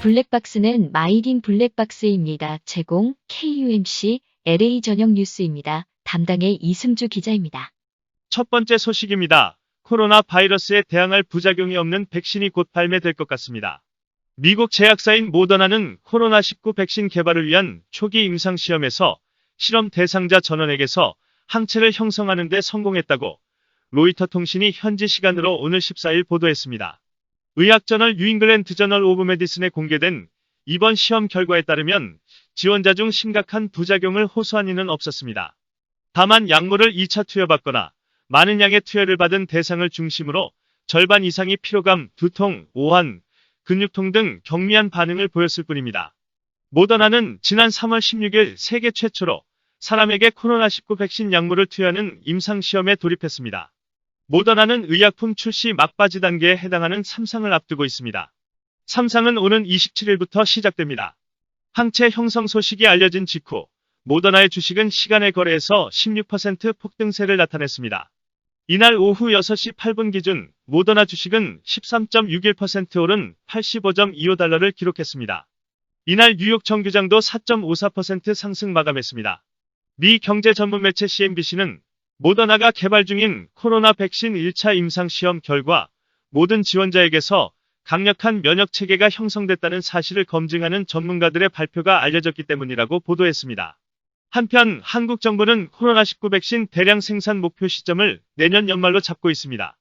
블랙박스는 마이딘 블랙박스입니다. 제공 KUMC LA 전용 뉴스입니다. 담당의 이승주 기자입니다. 첫 번째 소식입니다. 코로나 바이러스에 대항할 부작용이 없는 백신이 곧 발매될 것 같습니다. 미국 제약사인 모더나는 코로나19 백신 개발을 위한 초기 임상시험에서 실험 대상자 전원에게서 항체를 형성하는 데 성공했다고 로이터 통신이 현지 시간으로 오늘 14일 보도했습니다. 의학저널 뉴잉글랜드 저널 오브 메디슨에 공개된 이번 시험 결과에 따르면 지원자 중 심각한 부작용을 호소한 이는 없었습니다. 다만 약물을 2차 투여받거나 많은 양의 투여를 받은 대상을 중심으로 절반 이상이 피로감, 두통, 오한, 근육통 등 경미한 반응을 보였을 뿐입니다. 모더나는 지난 3월 16일 세계 최초로 사람에게 코로나19 백신 약물을 투여하는 임상시험에 돌입했습니다. 모더나는 의약품 출시 막바지 단계에 해당하는 3상을 앞두고 있습니다. 3상은 오는 27일부터 시작됩니다. 항체 형성 소식이 알려진 직후 모더나의 주식은 시간의 거래에서 16% 폭등세를 나타냈습니다. 이날 오후 6시 8분 기준 모더나 주식은 13.61% 오른 85.25달러를 기록했습니다. 이날 뉴욕 정규장도 4.54% 상승 마감했습니다. 미 경제 전문 매체 CNBC는 모더나가 개발 중인 코로나 백신 1차 임상시험 결과 모든 지원자에게서 강력한 면역체계가 형성됐다는 사실을 검증하는 전문가들의 발표가 알려졌기 때문이라고 보도했습니다. 한편 한국 정부는 코로나19 백신 대량 생산 목표 시점을 내년 연말로 잡고 있습니다.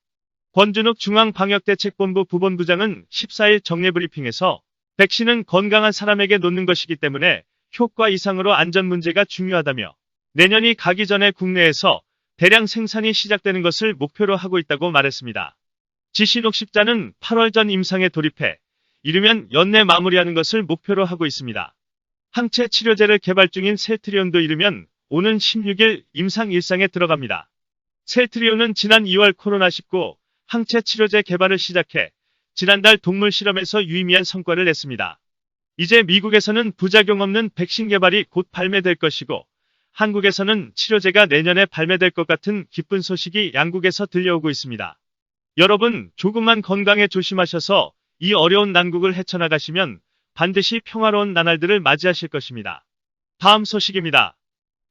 권준욱 중앙방역대책본부 부본부장은 14일 정례브리핑에서 백신은 건강한 사람에게 놓는 것이기 때문에 효과 이상으로 안전 문제가 중요하다며 내년이 가기 전에 국내에서 대량 생산이 시작되는 것을 목표로 하고 있다고 말했습니다. 지신옥10자는 8월 전 임상에 돌입해 이르면 연내 마무리하는 것을 목표로 하고 있습니다. 항체 치료제를 개발 중인 셀트리온도 이르면 오는 16일 임상 일상에 들어갑니다. 셀트리온은 지난 2월 코로나19 항체 치료제 개발을 시작해 지난달 동물 실험에서 유의미한 성과를 냈습니다. 이제 미국에서는 부작용 없는 백신 개발이 곧 발매될 것이고 한국에서는 치료제가 내년에 발매될 것 같은 기쁜 소식이 양국에서 들려오고 있습니다. 여러분 조금만 건강에 조심하셔서 이 어려운 난국을 헤쳐나가시면 반드시 평화로운 나날들을 맞이하실 것입니다. 다음 소식입니다.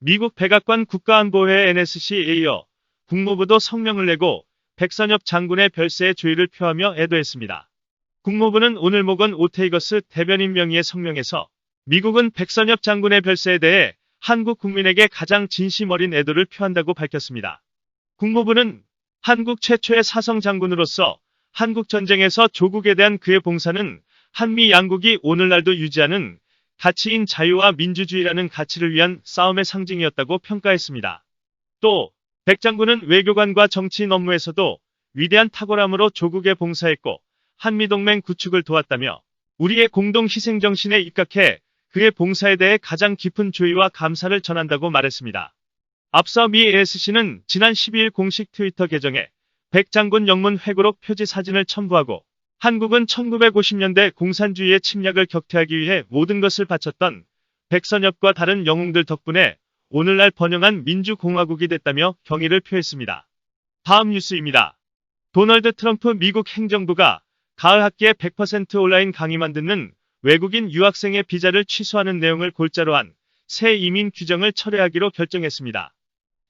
미국 백악관 국가안보회 NSC에 이어 국무부도 성명을 내고 백선엽 장군의 별세에 조의를 표하며 애도했습니다. 국무부는 오늘 모건 오테이거스 대변인 명의의 성명에서 미국은 백선엽 장군의 별세에 대해 한국 국민에게 가장 진심 어린 애도를 표한다고 밝혔습니다. 국무부는 한국 최초의 사성 장군으로서 한국 전쟁에서 조국에 대한 그의 봉사는 한미 양국이 오늘날도 유지하는 가치인 자유와 민주주의라는 가치를 위한 싸움의 상징이었다고 평가했습니다. 또 백 장군은 외교관과 정치인 업무에서도 위대한 탁월함으로 조국에 봉사했고 한미동맹 구축을 도왔다며 우리의 공동 희생 정신에 입각해 그의 봉사에 대해 가장 깊은 조의와 감사를 전한다고 말했습니다. 앞서 미 ASC는 지난 12일 공식 트위터 계정에 백 장군 영문 회고록 표지 사진을 첨부하고 한국은 1950년대 공산주의의 침략을 격퇴하기 위해 모든 것을 바쳤던 백선엽과 다른 영웅들 덕분에 오늘날 번영한 민주공화국이 됐다며 경의를 표했습니다. 다음 뉴스입니다. 도널드 트럼프 미국 행정부가 가을 학기에 100% 온라인 강의만 듣는 외국인 유학생의 비자를 취소하는 내용을 골자로 한 새 이민 규정을 철회하기로 결정했습니다.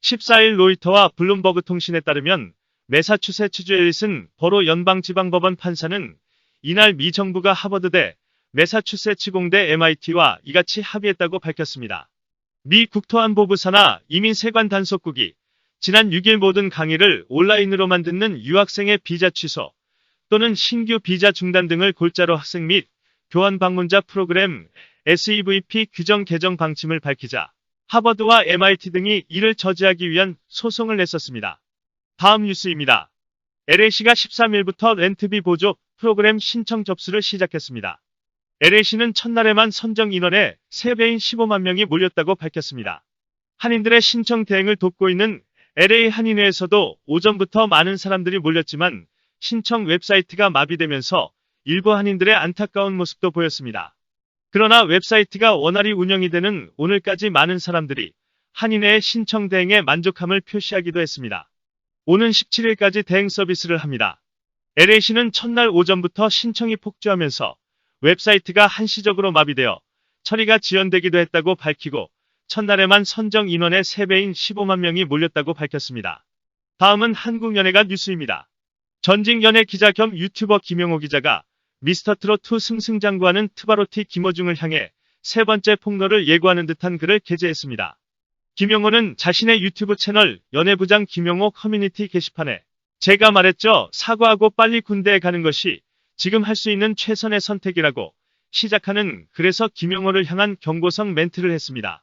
14일 로이터와 블룸버그 통신에 따르면 매사추세츠주 앨리슨 버로 연방지방법원 판사는 이날 미 정부가 하버드대, 매사추세츠 공대 MIT와 이같이 합의했다고 밝혔습니다. 미 국토안보부 산하 이민세관 단속국이 지난 6일 모든 강의를 온라인으로만 듣는 유학생의 비자 취소 또는 신규 비자 중단 등을 골자로 학생 및 교환 방문자 프로그램 SEVP 규정 개정 방침을 밝히자 하버드와 MIT 등이 이를 저지하기 위한 소송을 냈었습니다. 다음 뉴스입니다. LA시가 13일부터 렌트비 보조 프로그램 신청 접수를 시작했습니다. LA시는 첫날에만 선정 인원의 3배인 15만 명이 몰렸다고 밝혔습니다. 한인들의 신청 대행을 돕고 있는 LA 한인회에서도 오전부터 많은 사람들이 몰렸지만 신청 웹사이트가 마비되면서 일부 한인들의 안타까운 모습도 보였습니다. 그러나 웹사이트가 원활히 운영이 되는 오늘까지 많은 사람들이 한인회의 신청 대행에 만족함을 표시하기도 했습니다. 오는 17일까지 대행 서비스를 합니다. LA시는 첫날 오전부터 신청이 폭주하면서 웹사이트가 한시적으로 마비되어 처리가 지연되기도 했다고 밝히고 첫날에만 선정 인원의 3배인 15만 명이 몰렸다고 밝혔습니다. 다음은 한국연예가 뉴스입니다. 전직 연예 기자 겸 유튜버 김용호 기자가 미스터트롯2 승승장구하는 트바로티 김어중을 향해 세 번째 폭로를 예고하는 듯한 글을 게재했습니다. 김용호는 자신의 유튜브 채널 연예부장 김용호 커뮤니티 게시판에 제가 말했죠. 사과하고 빨리 군대에 가는 것이 지금 할 수 있는 최선의 선택이라고 시작하는 글에서 김용호를 향한 경고성 멘트를 했습니다.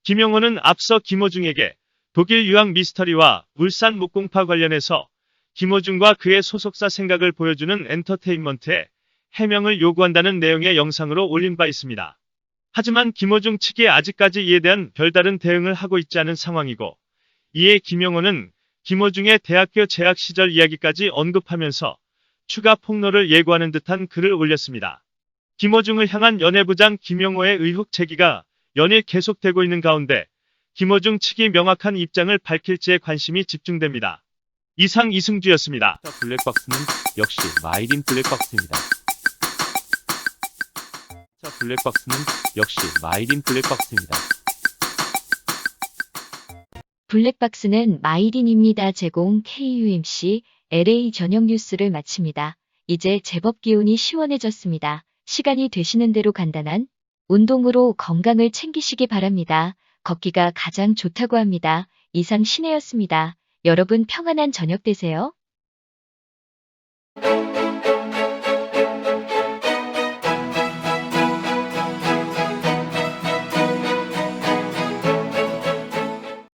김용호는 앞서 김어중에게 독일 유학 미스터리와 울산 목공파 관련해서 김어중과 그의 소속사 생각을 보여주는 엔터테인먼트에 해명을 요구한다는 내용의 영상으로 올린 바 있습니다. 하지만 김어중 측이 아직까지 이에 대한 별다른 대응을 하고 있지 않은 상황이고 이에 김용호는 김어중의 대학교 재학 시절 이야기까지 언급하면서 추가 폭로를 예고하는 듯한 글을 올렸습니다. 김어중을 향한 연예부장 김용호의 의혹 제기가 연일 계속되고 있는 가운데 김어중 측이 명확한 입장을 밝힐지에 관심이 집중됩니다. 이상 이승주였습니다. 블랙박스는 역시 마이린 블랙박스입니다. 블랙박스는 역시 마이린 블랙박스입니다. 블랙박스는 마이린입니다. 제공 KUMC LA 저녁 뉴스를 마칩니다. 이제 제법 기온이 시원해졌습니다. 시간이 되시는 대로 간단한 운동으로 건강을 챙기시기 바랍니다. 걷기가 가장 좋다고 합니다. 이상 신혜였습니다. 여러분 평안한 저녁 되세요.